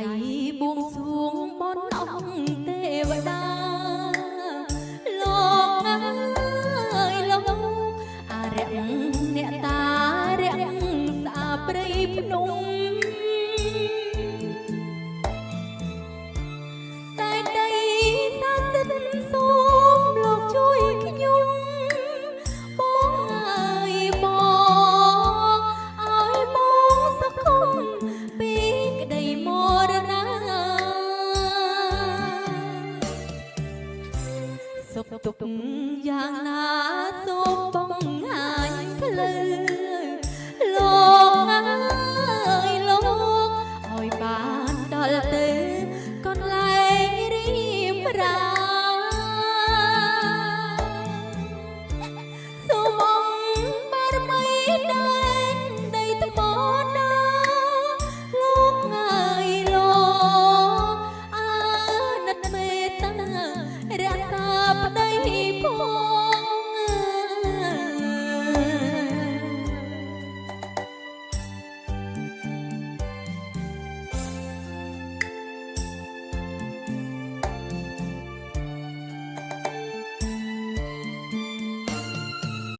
បួងសួងបនអង្គទេវតាលោកអើយលោកអារៈអ្នកតារៈស្អាព្រៃភ្នំតែដីសាសិនសូមលោកជួយខ្ញុំបងអើយបងឲ្យបងសុខុមពីក្តីមរណាសុខទុក្ខយ៉ាងណា